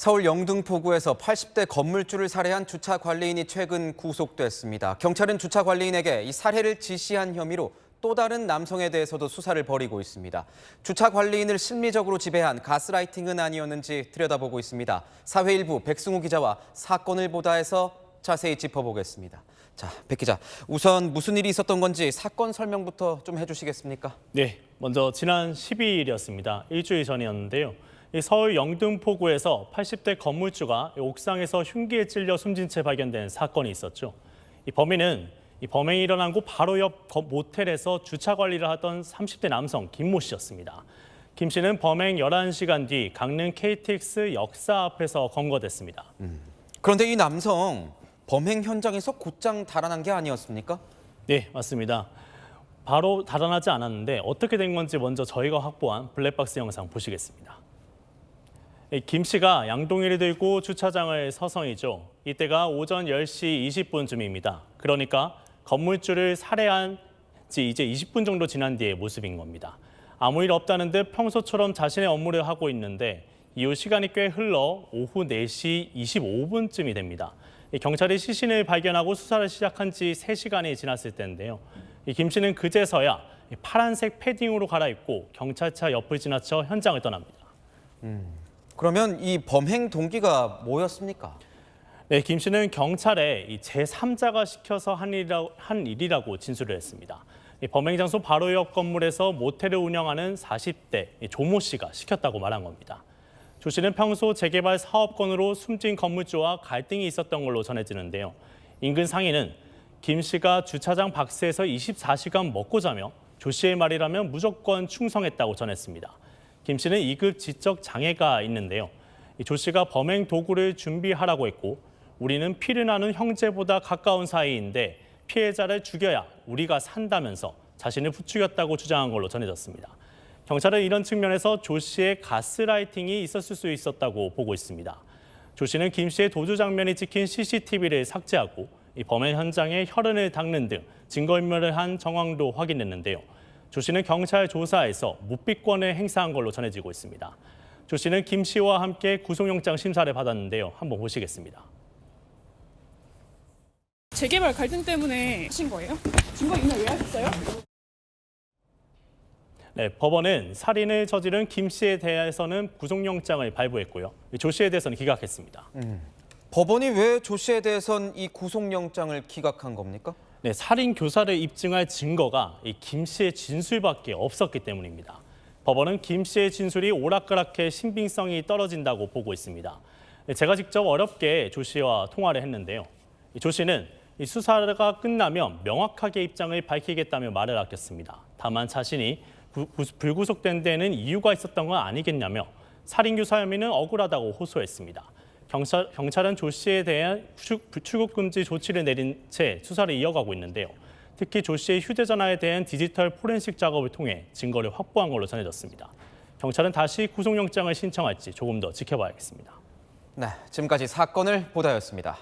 서울 영등포구에서 80대 건물주를 살해한 주차 관리인이 최근 구속됐습니다. 경찰은 주차 관리인에게 이 살해를 지시한 혐의로 또 다른 남성에 대해서도 수사를 벌이고 있습니다. 주차 관리인을 심리적으로 지배한 가스라이팅은 아니었는지 들여다보고 있습니다. 사회일부 백승우 기자와 사건을 보다에서 자세히 짚어보겠습니다. 자, 백 기자, 우선 무슨 일이 있었던 건지 사건 설명부터 좀 해주시겠습니까? 네, 먼저 지난 12일이었습니다. 일주일 전이었는데요. 서울 영등포구에서 80대 건물주가 옥상에서 흉기에 찔려 숨진 채 발견된 사건이 있었죠. 이 범인은 범행이 일어난 곳 바로 옆 모텔에서 주차 관리를 하던 30대 남성 김모 씨였습니다. 김 씨는 범행 11시간 뒤 강릉 KTX 역사 앞에서 검거됐습니다. 그런데 이 남성 범행 현장에서 곧장 달아난 게 아니었습니까? 네, 맞습니다. 바로 달아나지 않았는데 어떻게 된 건지 먼저 저희가 확보한 블랙박스 영상 보시겠습니다. 김 씨가 양동이를 들고 주차장을 서성이죠. 이때가 오전 10시 20분쯤입니다. 그러니까 건물주를 살해한 지 이제 20분 정도 지난 뒤의 모습인 겁니다. 아무 일 없다는 듯 평소처럼 자신의 업무를 하고 있는데 이후 시간이 꽤 흘러 오후 4시 25분쯤이 됩니다. 경찰이 시신을 발견하고 수사를 시작한 지 3시간이 지났을 때인데요. 김 씨는 그제서야 파란색 패딩으로 갈아입고 경찰차 옆을 지나쳐 현장을 떠납니다. 그러면 이 범행 동기가 뭐였습니까? 네, 김 씨는 경찰에 제3자가 시켜서 한 일이라고 진술을 했습니다. 범행 장소 바로 옆 건물에서 모텔을 운영하는 40대 조모 씨가 시켰다고 말한 겁니다. 조 씨는 평소 재개발 사업건으로 숨진 건물주와 갈등이 있었던 걸로 전해지는데요. 인근 상인은 김 씨가 주차장 박스에서 24시간 먹고 자며 조 씨의 말이라면 무조건 충성했다고 전했습니다. 김 씨는 2급 지적 장애가 있는데요. 조 씨가 범행 도구를 준비하라고 했고 우리는 피를 나눈 형제보다 가까운 사이인데 피해자를 죽여야 우리가 산다면서 자신을 부추겼다고 주장한 걸로 전해졌습니다. 경찰은 이런 측면에서 조 씨의 가스라이팅이 있었을 수 있었다고 보고 있습니다. 조 씨는 김 씨의 도주 장면이 찍힌 CCTV를 삭제하고 범행 현장에 혈흔을 닦는 등 증거인멸을 한 정황도 확인했는데요. 조 씨는 경찰 조사에서 묵비권을 행사한 걸로 전해지고 있습니다. 조 씨는 김 씨와 함께 구속영장 심사를 받았는데요. 한번 보시겠습니다. 재개발 갈등 때문에 하신 거예요? 증거 인멸 왜 하셨어요? 네, 법원은 살인을 저지른 김 씨에 대해서는 구속영장을 발부했고요. 조 씨에 대해서는 기각했습니다. 법원이 왜 조 씨에 대해선 이 구속영장을 기각한 겁니까? 네, 살인 교사를 입증할 증거가 김 씨의 진술밖에 없었기 때문입니다. 법원은 김 씨의 진술이 오락가락해 신빙성이 떨어진다고 보고 있습니다. 제가 직접 어렵게 조 씨와 통화를 했는데요. 조 씨는 수사가 끝나면 명확하게 입장을 밝히겠다며 말을 아꼈습니다. 다만 자신이 불구속된 데는 이유가 있었던 건 아니겠냐며 살인 교사 혐의는 억울하다고 호소했습니다. 경찰은 조 씨에 대한 출국 금지 조치를 내린 채 수사를 이어가고 있는데요. 특히 조 씨의 휴대전화에 대한 디지털 포렌식 작업을 통해 증거를 확보한 걸로 전해졌습니다. 경찰은 다시 구속영장을 신청할지 조금 더 지켜봐야겠습니다. 네, 지금까지 사건을 보다였습니다.